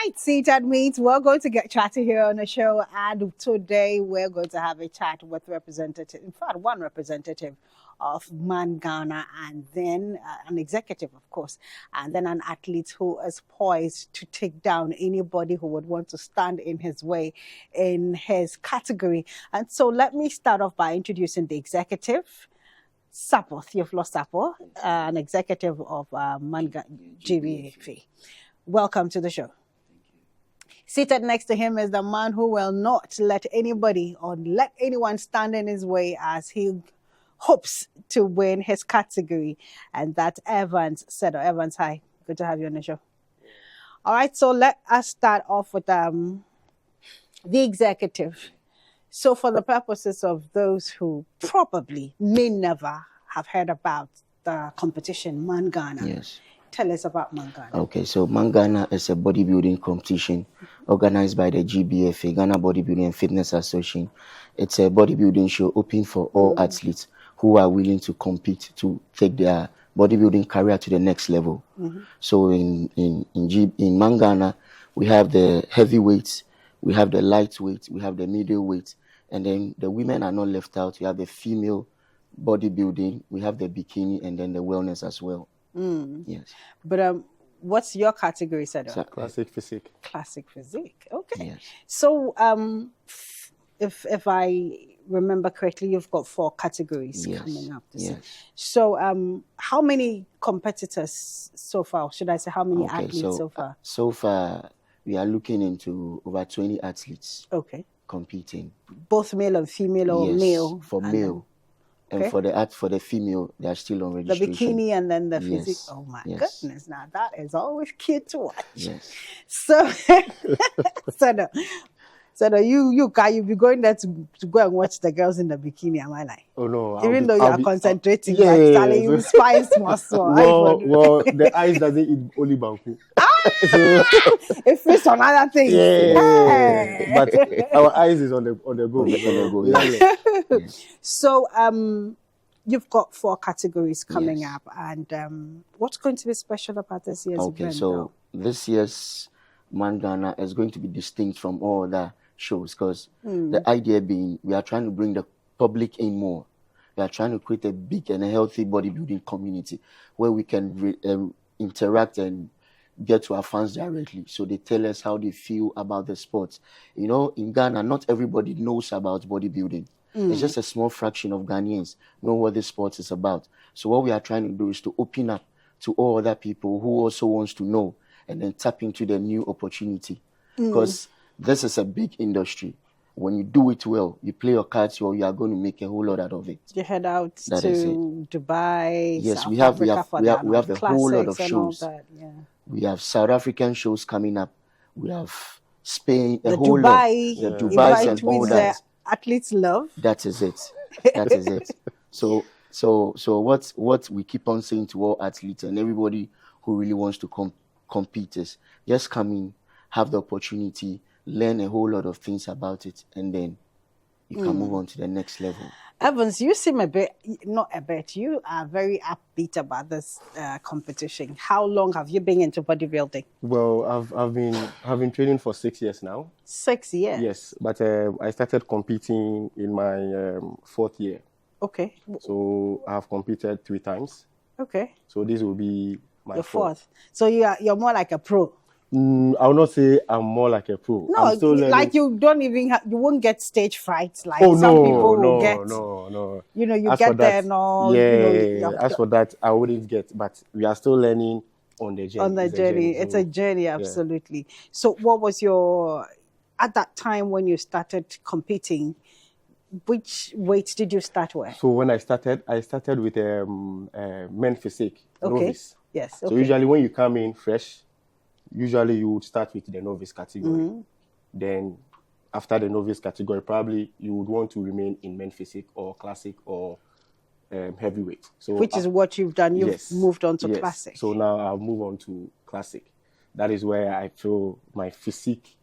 right, seated meets. We're going to get chatty here on the show, and today we're going to have a chat with representative, in fact, one representative of Man Ghana, and then an executive, of course, and then an athlete who is poised to take down anybody who would want to stand in his way in his category. And so let me start off by introducing the executive. Sapo, Theophilus Sapo, an executive of Manga GBFA. Welcome to the show. Seated next to him is the man who will not let anybody or let anyone stand in his way as he hopes to win his category, and that's Evans Sedo. Evans, hi. Good to have you on the show. All right, so let us start off with the executive. So for the purposes of those who probably may never have heard about the competition, Man Ghana. Yes. Tell us about Man Ghana. Okay, so Man Ghana is a bodybuilding competition organized by the GBFA, Ghana Bodybuilding and Fitness Association. It's a bodybuilding show open for all athletes who are willing to compete to take their bodybuilding career to the next level. So in Man Ghana, we have the heavyweights, we have the lightweight, we have the middleweight, and then the women are not left out. We have the female bodybuilding, we have the bikini, and then the wellness as well. Yes. But what's your category, Sedo? So, Classic physique. Classic physique. Okay. yes. So if I remember correctly, you've got 4 categories Yes. coming up this Yes. year. So how many competitors so far? Should I say how many athletes so far? So far, we are looking into over 20 athletes Okay. competing. Both male and female, or Yes, male? for and male. Okay. And for the female, they are still on the registration. bikini and then the Yes, physique. Oh my yes. goodness! Now that is always cute to watch. Yes. So, so you be going there to go and watch the girls in the bikini. Am I lying? Oh no! Even though you are concentrating, yeah, but Sally, you spice muscle. well, the eyes doesn't eat only banku. So, It fits on other things. Hey. but our eyes is on the go. On the go, Yeah. So you've got 4 categories coming Yes. up, and what's going to be special about this year's Okay, event? so this year's Man Ghana is going to be distinct from all other shows because the idea being we are trying to bring the public in more. We are trying to create a big and a healthy bodybuilding community where we can interact and get to our fans directly. So they tell us how they feel about the sport. You know, in Ghana, not everybody knows about bodybuilding. It's just a small fraction of Ghanaians know what this sport is about. So what we are trying to do is to open up to all other people who also wants to know and then tap into the new opportunity. Because this is a big industry. When you do it well, you play your cards well, you are going to make a whole lot out of it. You head out That is to Dubai, Yes, South we have Africa for a whole lot of classics and all shows. that, yeah. We have South African shows coming up. We have Spain, The a whole lot. Dubai, The Dubai invite and all which that. the athletes love. That is it. That is it. So what we keep on saying to all athletes and everybody who really wants to compete is just come in, have the opportunity, learn a whole lot of things about it, and then you can move on to the next level. Evans, you seem you are very upbeat about this competition. How long have you been into bodybuilding? Well, I've been training for 6 years now. 6 years. Yes, but I started competing in my 4th year. Okay. So I've competed 3 times. Okay. So this will be my Your 4th. 4th. So you're more like a pro. I will not say I'm more like a pro. No, I'm still learning. like you don't even you won't get stage fright like Oh some people no, will get. no. You know, you As get for there that, and all. Yeah, you know, as for that, I wouldn't get. But we are still learning on the journey. on the journey. It's a journey, absolutely. So what was at that time when you started competing, which weight did you start with? So when I started with men physique, novice. Yes. So usually when you come in fresh, usually you would start with the novice category. Then after the novice category, probably you would want to remain in men physique or classic or heavyweight. So which is what you've done. You've moved on to classic. So now I'll move on to classic. That is where I feel my physique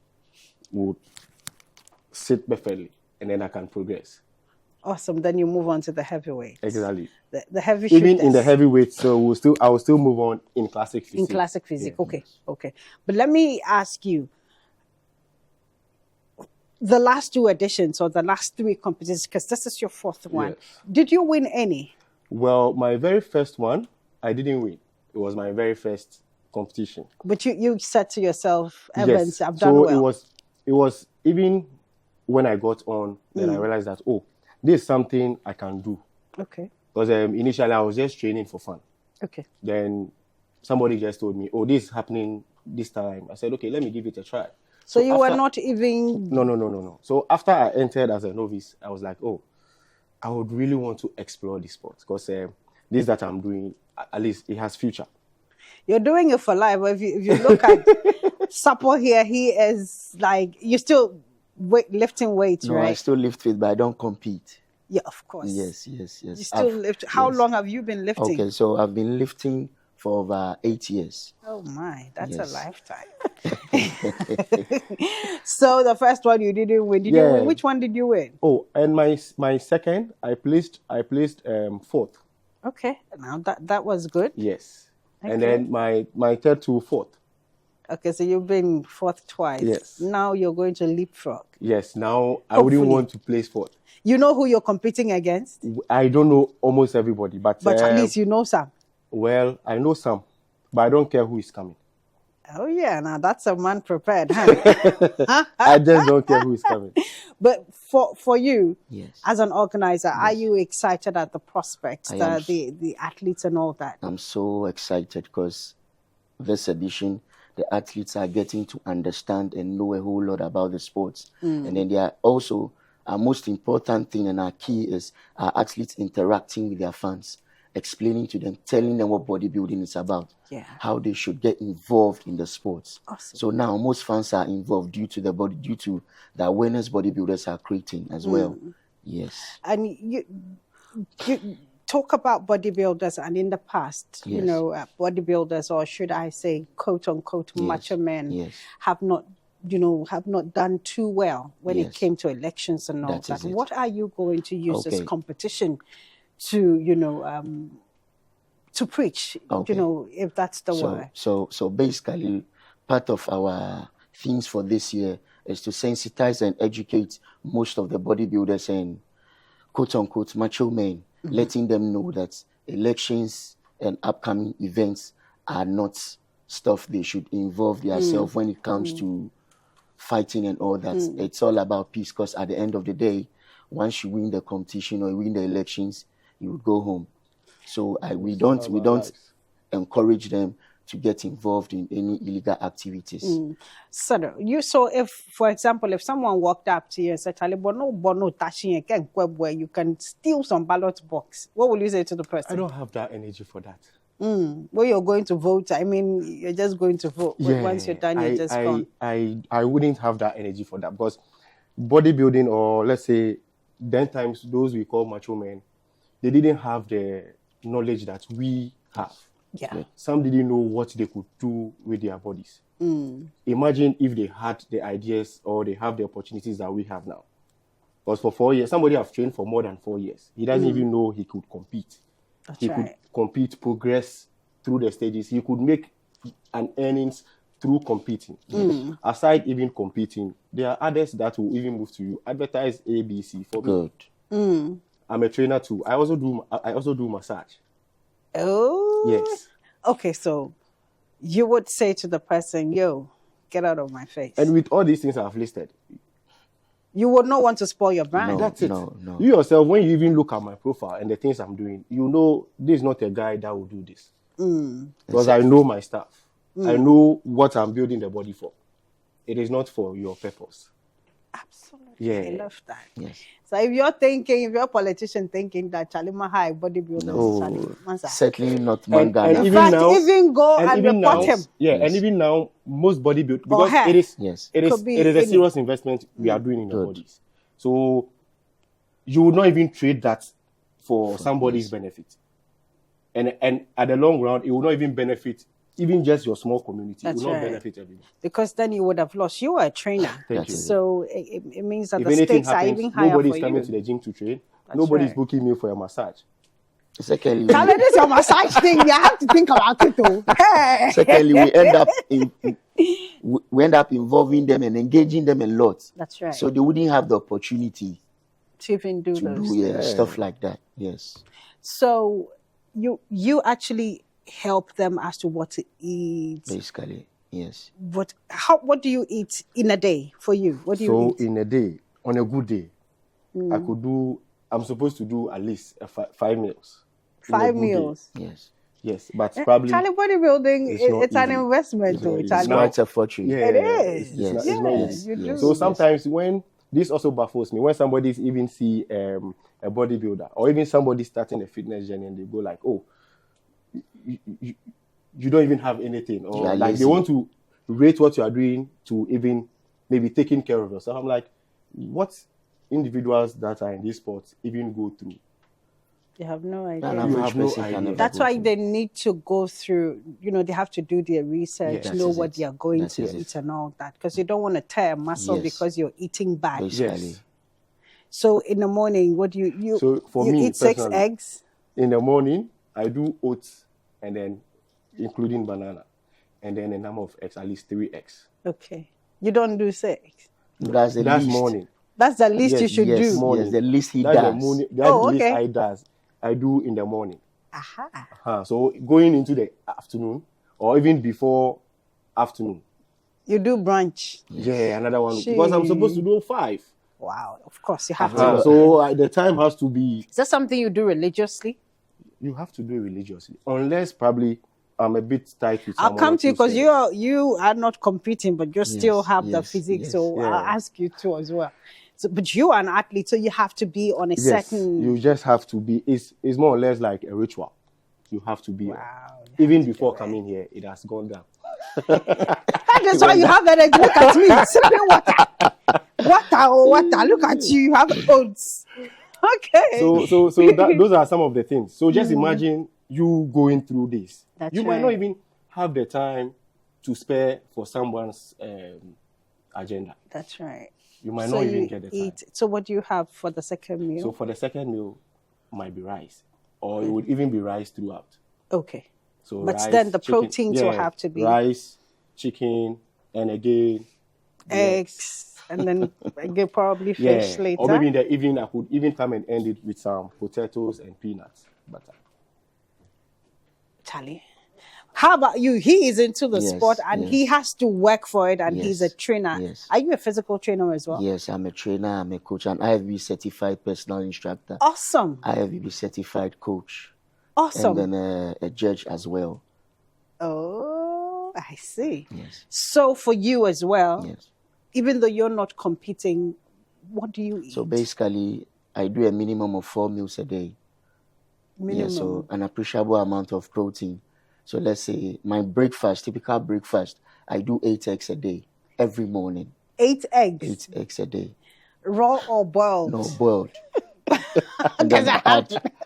would sit perfectly, and then I can progress. Awesome. Then you move on to the heavyweight. Exactly. The heavy Even shooters. in the heavyweight, so I will still move on in classic physique. In classic physique. Yeah. Okay. But let me ask you, the last 2 editions or the last 3 competitions, because this is your 4th one, Yes. did you win any? Well, my very first one, I didn't win. It was my very first competition. But you said to yourself, Evans, Yes. I've done So well. it was even when I got on, then I realized that, this is something I can do. Okay. Because initially I was just training for fun. Okay. Then somebody just told me, this is happening this time. I said, okay, let me give it a try. So you were after- not even... No. So after I entered as a novice, I was like, I would really want to explore this sport because this that I'm doing, at least it has future. You're doing it for life. If you look at Sapo here, he is like, you're still lifting weights, No, right? I still lift weight, but I don't compete. Yeah, of course. Yes. You still lift. How yes. long have you been lifting? Okay, so I've been lifting for over 8 years. Oh my, that's Yes. a lifetime. So the first one you didn't win. Did you Yeah. win? Which one did you win? And my second, I placed 4th. Okay, now that was good. Yes. Okay. And then my third to 4th. Okay, so you've been 4th twice. Yes. Now you're going to leapfrog. Yes. Now I wouldn't Hopefully. want to place 4th. You know who you're competing against, I don't know almost everybody, but at least you know some. well, I know some, but I don't care who is coming. Oh yeah, now that's a man prepared, huh? I just don't care who is coming. But for you, Yes. as an organizer, are you excited at the prospects, I am. the athletes and all that? I'm so excited because this edition, the athletes are getting to understand and know a whole lot about the sports. And then they are also, our most important thing and our key is our athletes interacting with their fans, explaining to them, telling them what bodybuilding is about, Yeah. how they should get involved in the sports. Awesome. So now most fans are involved due to the awareness bodybuilders are creating as well. Yes. And you talk about bodybuilders, and in the past, Yes. bodybuilders, or should I say, quote unquote, macho men, Yes. have not done too well when it Yes. came to elections and all That that. is it. What are you going to use this Okay. competition to, to preach? Okay. If that's the word. So basically, part of our themes for this year is to sensitize and educate most of the bodybuilders and quote unquote macho men, letting them know that elections and upcoming events are not stuff they should involve themselves when it comes to fighting and all that. It's all about peace, because at the end of the day, once you win the competition or you win the elections, you would go home. So we don't encourage them to get involved in any illegal activities. So if, for example, if someone walked up to you and said, where you can steal some ballot box, what will you say to the person? I don't have that energy for that. Well, you're going to vote. I mean, you're just going to vote. Once you're done, you're just gone. I wouldn't have that energy for that, because bodybuilding, or let's say then times those we call macho men, they didn't have the knowledge that we have. Yeah. Some didn't know what they could do with their bodies. Imagine if they had the ideas or they have the opportunities that we have now. Because for 4 years, somebody have trained for more than 4 years. He doesn't even know he could compete. He could compete, progress through the stages. He could make an earnings through competing. Aside even competing, there are others that will even move to you. Advertise ABC for me. Good. I'm a trainer too. I also do massage. Oh. Yes. Okay, so you would say to the person, yo, get out of my face. And with all these things I've listed, you would not want to spoil your brand. No. that's it. No. You yourself, when you even look at my profile and the things I'm doing, you know this is not a guy that will do this. Because I know my stuff. I know what I'm building the body for. It is not for your purpose. Absolutely. Yeah. I love that. Yes. So if you're a politician thinking that Chalima High bodybuilders, No, certainly not Mangana. and in fact, even go and even report now, him. Yeah, Yes. and even now, most bodybuilders, Or because her. it is Yes. Could be it is a any. serious investment we are doing in the Good. bodies. So you would not even trade that for somebody's benefit. And at the long run, it will not even benefit even just your small community. That's it will not right. benefit everyone. Because then you would have lost. You were a trainer. Thank you. So it means that If the anything stakes are happens, even higher nobody for is coming you. to the gym to train. Nobody's right. booking me for a massage. Secondly, Charlie, this is your massage thing. You have to think about it, though. Hey. secondly, we end up involving them and engaging them a lot. That's right. So they wouldn't have the opportunity to even do to those. do stuff like that. Yes. So you actually help them as to what to eat. Basically, yes. What do you eat in a day for you? What do you So eat? in a day, on a good day, I'm supposed to do at least 5 meals. In a 5 good day. meals. Yes. Yes, but probably Charlie, bodybuilding, it's not it's an easy. investment, It's not though, easy. Charlie. It's quite a fortune. Yeah, It is. Yes. It's not Yeah, easy. you do. So sometimes when this also baffles me, when somebody even see a bodybuilder or even somebody starting a fitness journey and they go like, oh, you don't even have anything, or Yeah, like lazy. they want to rate what you are doing to even maybe taking care of yourself. I'm like, what individuals that are in this sport even go through? You have no idea. An You average have no person can idea. never That's go why through. they need to go through, they have to do their research, Yes. know That is what it. they are going That to is eat it. and all that. Because you don't want to tear a muscle Yes. because you're eating bad. Basically. Yes. So in the morning, what do you So for you me, eat 6 personally, eggs? in the morning, I do oats and then including banana, and then a number of eggs, at least 3 eggs. Okay. You don't do 6. That's the That's least. morning. That's the least Yes, you should Yes, do. Morning. yes, the least he That's the does. morning. That's Oh, the least okay. I do in the morning. Aha. So going into the afternoon or even before afternoon, You do brunch. yeah, another one because I'm supposed to do 5. Wow. Of course, you have to. So the time has to be. Is that something you do religiously? You have to do it religiously, unless probably I'm a bit tight with. I'll someone come or to you two because steps. you are not competing, but you still have the yes, physique. yes. So Yeah. I'll ask you too as well. So, but you are an athlete, so you have to be on a Yes, certain. you just have to be. It's more or less like a ritual. You have to be. Wow. Even before coming here, it has gone down. That is why you have energy. Look at me, sipping water. Look at you. You have oats. Okay. So those are some of the things. So just imagine you going through this. That's You might not right. even have the time to spare for someone's agenda. That's right. You might So not even you get the time. eat. So what do you have for the second meal? So for the second meal, might be rice, or it would even be rice throughout. Okay. So But rice, then the chicken- proteins will have to be- rice, chicken, and again the Eggs, and then again probably Yeah, fish later. or maybe in the evening I could even come and end it with some potatoes and peanuts butter. Charlie. How about you? He is into the Yes, sport and yes. he has to work for it, and he's a Yes, trainer. yes. Are you a physical trainer as well? Yes, I'm a trainer, I'm a coach, and IFB certified personal instructor. Awesome. IFB certified coach. Awesome. And then a judge as well. Oh, I see. Yes, So for you as well, yes. even though you're not competing, what do you eat? So basically, I do a minimum of 4 meals a day. Minimum. Yeah, so an appreciable amount of protein. So let's say my breakfast, typical breakfast, I do 8 eggs a day, every morning. 8 eggs, 8 eggs a day. raw or boiled? No, boiled. And then I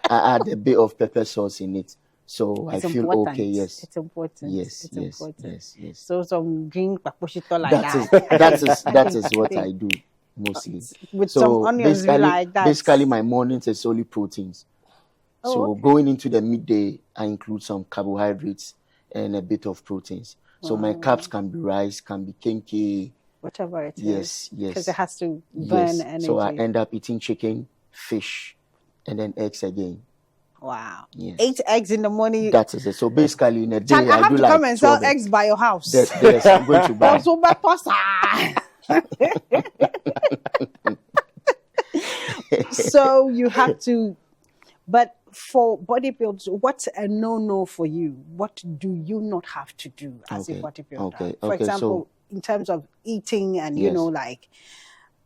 add a bit of pepper sauce in it. So It's I feel important. okay, yes. It's important. Yes, it's yes, important. yes, yes. So some green paposhito like That is what I do mostly. With some onions basically, like that. basically my mornings is only proteins. Oh, So okay. going into the midday, I include some carbohydrates and a bit of proteins. So my carbs can be rice, can be kenke. Whatever it is. Yes, yes. Because it has to burn Yes. energy. So I end up eating chicken, fish, and then eggs again. Wow. Yes. 8 eggs in the morning. That is it. So basically in a day, Charlie, I I have do to like come and sell 12 eggs by your house. Yes, I'm going to buy. Also, but posa. So you have to, but for bodybuilders, what's a no-no for you? What do you not have to do as a Okay, bodybuilder? okay, For okay, example, in terms of eating and, Yes. like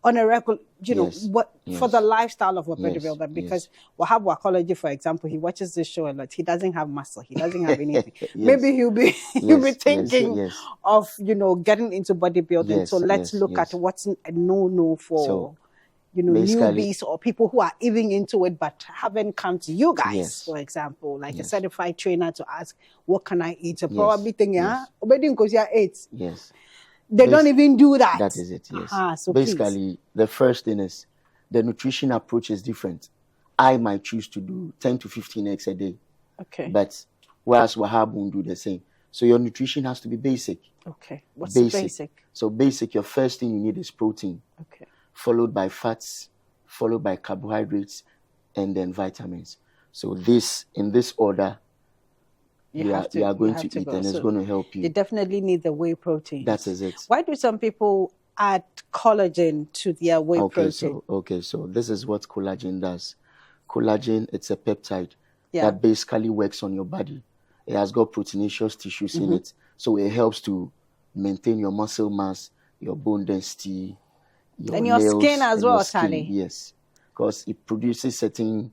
on a regular, Yes, what for yes. the lifestyle of a Yes, bodybuilder, because yes. Wahab Wakology, for example, he watches this show a lot. He doesn't have muscle. He doesn't have anything. Yes. Maybe he'll be Yes, thinking yes. of, getting into bodybuilding. Yes, So let's yes, look yes. at what's a no-no for, So, newbies basically- or people who are even into it but haven't come to you guys, Yes. for example, like a Yes. certified trainer to ask, what can I eat? So Yes, probably think, yes. because you're 8. Yes. They don't even do that. That is it, yes. So please. Basically, the first thing is the nutrition approach is different. I might choose to do 10 to 15 eggs a day. Okay. But whereas Wahab won't do the same. So your nutrition has to be basic. Okay. What's Basic. basic? So basic, your first thing you need is protein, Okay. followed by fats, followed by carbohydrates, and then vitamins. So this, in this order, you are going to eat, go. and it's So going to help you you. definitely need the whey protein. That is it. Why do some people add collagen to their whey protein? So this is what collagen does. Collagen, it's a peptide Yeah. that basically works on your body. It has got proteinaceous tissues in it, so it helps to maintain your muscle mass, your bone density, And your nails, skin as and well, your skin. Charlie. Yes, because it produces certain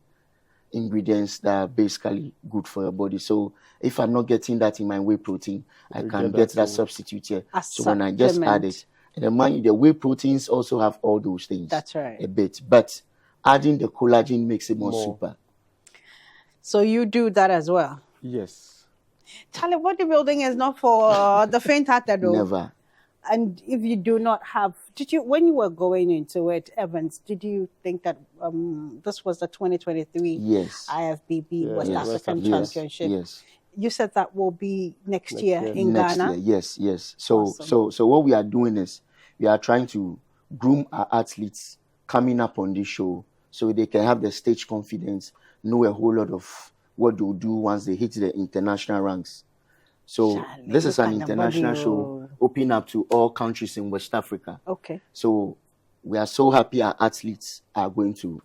ingredients that are basically good for your body. So if I'm not getting that in my whey protein, I You can get get that that too. substitute here. A So when I just add supplement. it, and then mind you, the whey proteins also have all those things. That's right. A bit, but adding the collagen makes it more More. super. So you do that as well. Yes. Charlie, bodybuilding is not for the faint-hearted, though. Never. And if you do not have, when you were going into it, Evans, did you think that this was the 2023 Yes. IFBB West Yes. African Yes. Championship? Yes. You said that will be next Next year year. in Next Ghana. year. Yes. So Awesome. so what we are doing is we are trying to groom our athletes coming up on this show so they can have the stage confidence, know a whole lot of what they'll do once they hit the international ranks. So Charlie, this is look an at the international body, show open up to all countries in West Africa. Okay. So we are so happy our athletes are going to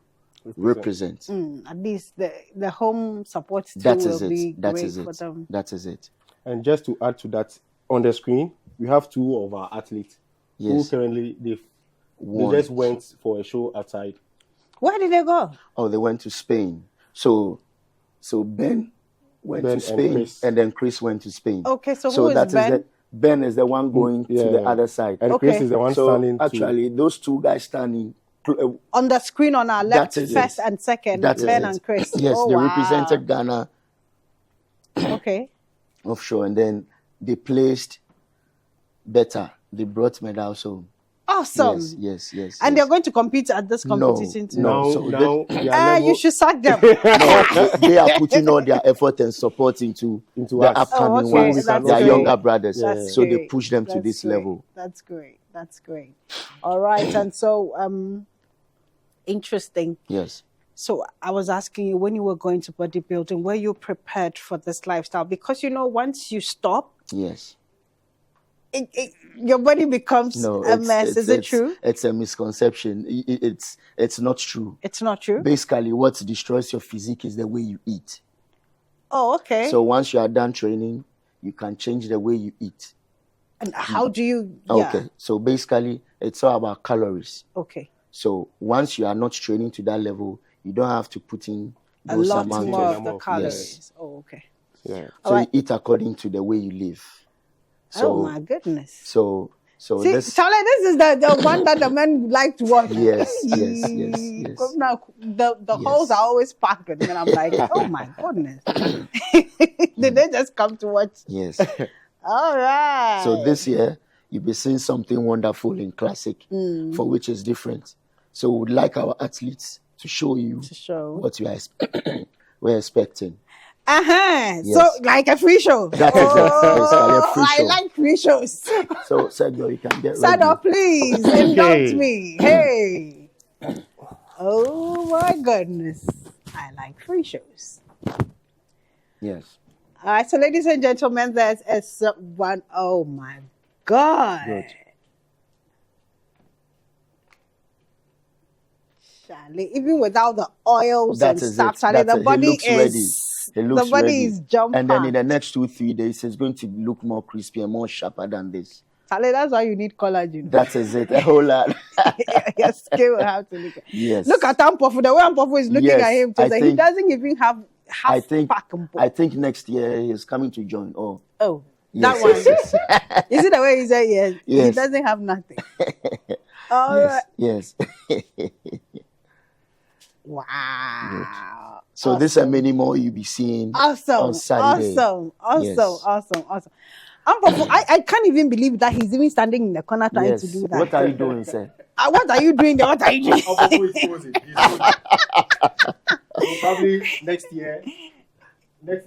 represent. At least the home support too That will is be it. That great is for it. them. That is it. And just to add to that, on the screen, we have two of our athletes who Yes. currently they Won. just went for a show outside. Where did they go? Oh, they went to Spain. So Ben went Ben to and Spain, Chris. and then Chris went to Spain. Okay, so who is that Ben? Ben is the one going to the Yeah. other side. And Okay. Chris is the one So standing to actually, those two guys standing. On the screen on our left, That is first it. and second, That is Ben it. and Chris. Yes, Oh, they wow. represented Ghana Okay. offshore, and then they placed better. They brought medals home. Awesome. Yes. And they're going to compete at this competition too. No. now. so Now they are You level should sack them. they are putting all their effort and support into into the us. upcoming okay, ones. that's Their great. younger brothers. That's So they great. push them to That's this great. level. That's great. That's great. All right. And so, interesting. Yes. So I was asking you, when you were going to bodybuilding, were you prepared for this lifestyle? Because, once you stop, Yes. your body becomes No, a mess. Is it true? It's a misconception. It's not true. It's not true? Basically, what destroys your physique is the way you eat. Oh, okay. So once you are done training, you can change the way you eat. And how do you... Okay. So basically, it's all about calories. Okay. So once you are not training to that level, you don't have to put in A those lot amounts more of. of the Yes. calories. Oh, okay. Yeah. So Alright. you eat according to the way you live. So Oh, my goodness. so See, this. Charlie, this is the one that the men like to watch. Yes. Now, the holes are always packed, and then I'm like, oh my goodness. Did they just come to watch? Yes. All right. So this year, you'll be seeing something wonderful in Classic, Mm. for which is different. So we'd like our athletes to show you To show. what we're expecting. So Yes. like a free show. That is it. Basically a free I show. like free shows. So Sergio, you can get Stand ready. up, please. Indulge me. Hey. Oh my goodness. I like free shows. Yes. All right, so ladies and gentlemen, there's one. Oh my God. Good. Charlie, even without the oils That and is stuff, it. Charlie, That's the it. body He looks is ready. He looks the body ready. is jumping. And then in the next 2-3 days, it's going to look more crispy and more sharper than this. Charlie, that's why you need collagen. That is it. A whole lot. Your skin will have to look. Yes. Look at Ampofu. The way Ampofu is looking Yes, at him I today, he think- doesn't even have half I think pack. I think next year he's coming to join. Oh, Oh, yes, that one. yes, yes. Is it the way he said yes? He Yes. doesn't have nothing. All right. yes. Wow. So this and many more you'll be seeing Awesome. on Saturday. Awesome. Yes. Ampofu, I can't even believe that he's even standing in the corner trying Yes. to do that. What are you doing, sir? What are you doing there? What are you doing? So probably next year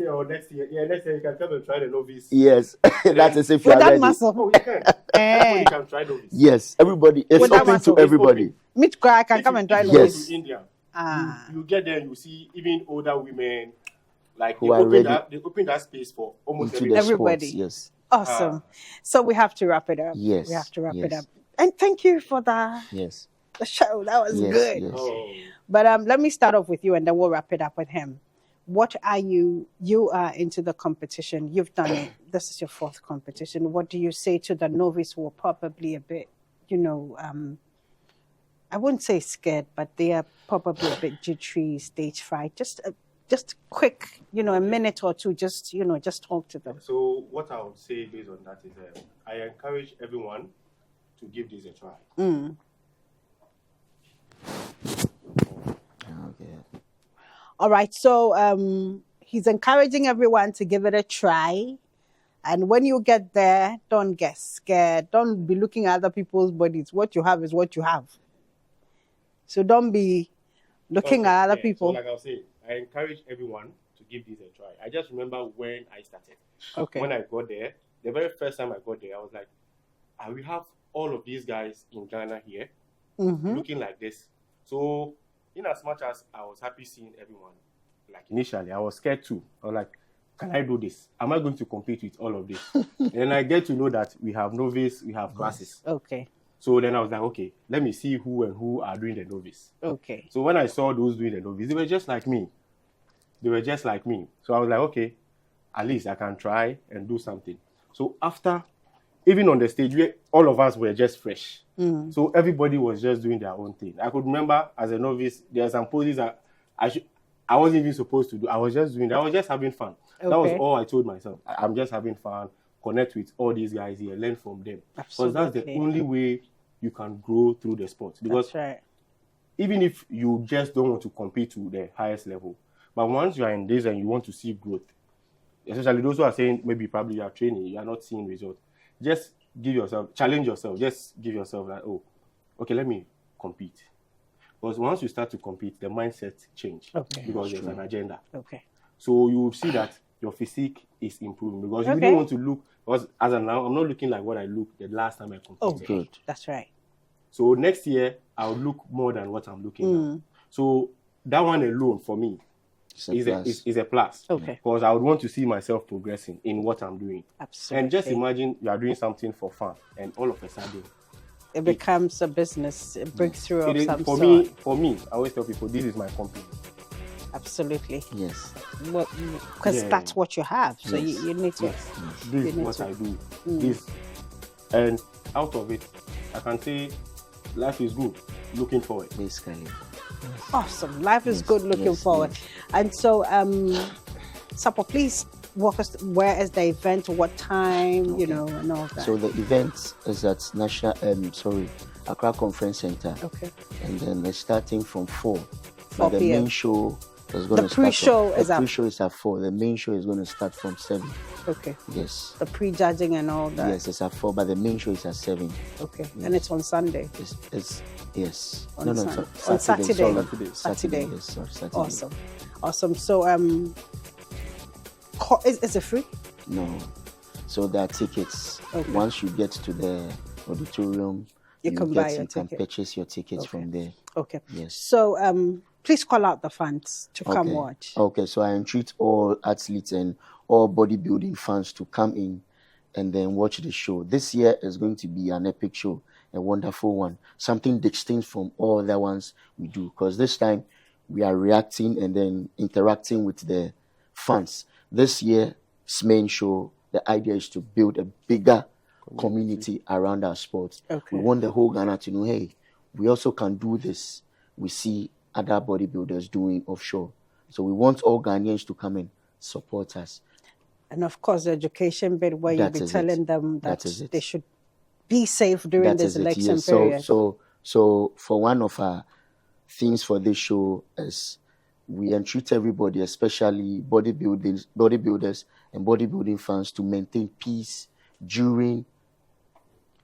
or next year, you can come and try the novice. Yes, that's as if you With are that ready. muscle. Oh, you can. Everybody can try novice. Yes, everybody. It's With that open muscle. to everybody. It's Meet cry, I can come and try if you Yes. go to India, Ah. you get there and you see even older women, like Who are ready they open that space for almost Into the Everybody. sports. Yes. Awesome. So we have to wrap it up. Yes, We have to wrap it yes. up. And thank you for the Yes. show. That was Yes. good. Yes. Oh, But let me start off with you, and then we'll wrap it up with him. What are you? You are into the competition. You've done it. This is your fourth competition. What do you say to the novice who are probably a bit, I wouldn't say scared, but they are probably a bit jittery, stage fright. Just quick, a minute or two. Just talk to them. So what I would say based on that is, I encourage everyone to give this a try. Okay. All right. So he's encouraging everyone to give it a try. And when you get there, don't get scared. Don't be looking at other people's bodies. What you have is what you have. So don't be looking at other people. So like I was saying, I encourage everyone to give this a try. I just remember when I started. Okay. When I got there, the very first time I got there, I was like, I will have all of these guys in Ghana here looking like this. So in as much as I was happy seeing everyone, like initially, I was scared too. I was like, can I do this? Am I going to compete with all of this? And I get to know that we have novice, we have classes. Okay. So then I was like, okay, let me see who are doing the novice. Okay. So when I saw those doing the novice, they were just like me. So I was like, okay, at least I can try and do something. So after, even on the stage, all of us were just fresh. So everybody was just doing their own thing. I could remember as a novice, there are some poses that I wasn't even supposed to do. I was just doing that. I was just having fun. Okay. That was all I told myself. I'm just having fun, connect with all these guys here, learn from them. Because that's the only way you can grow through the sport. Because That's right. even if you just don't want to compete to the highest level, but once you are in this and you want to see growth, especially those who are saying maybe probably you are training, you are not seeing results, just challenge yourself, just give yourself like, oh, okay, let me compete. Because once you start to compete, the mindset change. Okay. Because there's an agenda. Okay. So you will see that your physique is improving because you don't want to look, because as of now, I'm not looking like what I looked the last time I competed. Oh, good. That's right. So next year, I'll look more than what I'm looking now. So that one alone for me is a plus. Okay. Because I would want to see myself progressing in what I'm doing. Absolutely. And just imagine you are doing something for fun and all of a sudden it becomes a business, a breakthrough of some for sort. For me, I always tell people this is my company. Absolutely. Yes. Because that's what you have. So you need to. This is what I do. This, and out of it, I can say life is good. Looking forward. Basically. Awesome. Life is good. Looking forward. Yes. And so, Sapo, please walk us. Where is the event? What time? And all that. So the event is at Accra Conference Center. Okay. And then it's starting from 4. 4 The p.m. main show is going to start. The pre-show is at 4. The main show is going to start from 7. Okay. Yes. The pre-judging and all that. Yes, it's at 4, but the main show is at 7. Okay. Yes. And it's on Sunday. It's yes. On Saturday. Saturday. Yes, sorry, Saturday. Awesome. So is it free? No. So there are tickets. Okay. Once you get to the auditorium, you can purchase your tickets from there. Okay. Yes. So please call out the fans to come watch. Okay, so I entreat all athletes and all bodybuilding fans to come in and then watch the show. This year is going to be an epic show, a wonderful one, something distinct from all the ones we do. Because this time we are reacting and then interacting with the fans. This year's main show, the idea is to build a bigger community around our sports. Okay. We want the whole Ghana to know, hey, we also can do this. We see other bodybuilders doing offshore. So we want all Ghanaians to come and support us. And of course, the education bit where you'll be telling them that they should be safe during this election period. So for one of our things for this show is we entreat everybody, especially bodybuilders and bodybuilding fans, to maintain peace during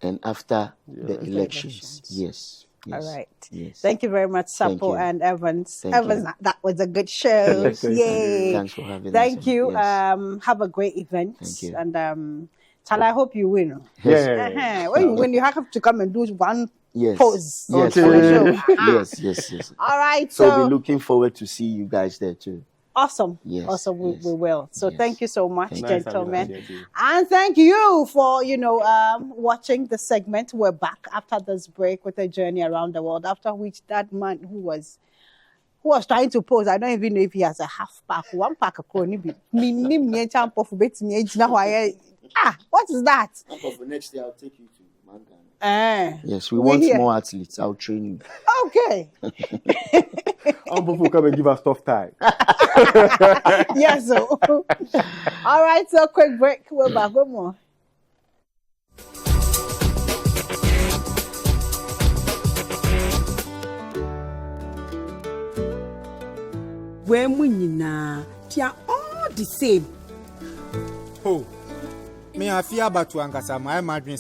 and after the elections. Yes. Yes. All right. Yes. Thank you very much, Thank Sapo you. and Evans. Thank Evans, you. that was a good show. Thank you. Yay. Thanks for having us. Thank you. Yes. Have a great event. Thank you. And Tala, I hope you win. Yeah. When you win, you have to come and do one Yes. pose. Yes. for the Okay. show. Yes. All right. So So we're looking forward to see you guys there too. awesome. Yes, Awesome. yes, We will. So yes. thank you so much, Thank you. Nice having us gentlemen. here too. And thank you for, watching the segment. We're back after this break with a journey around the world, after which that man who was trying to pose, I don't even know if he has a half pack, one pack of corny. What is that? For next year, I'll take you to Mangana. Yes, we We want here. more athletes. I'll train you. Okay. All people come and give us tough time. Yes. So. All right. So quick break. We're back. One more. When we they are all the same. Oh, me I fear about to ankasa my imagine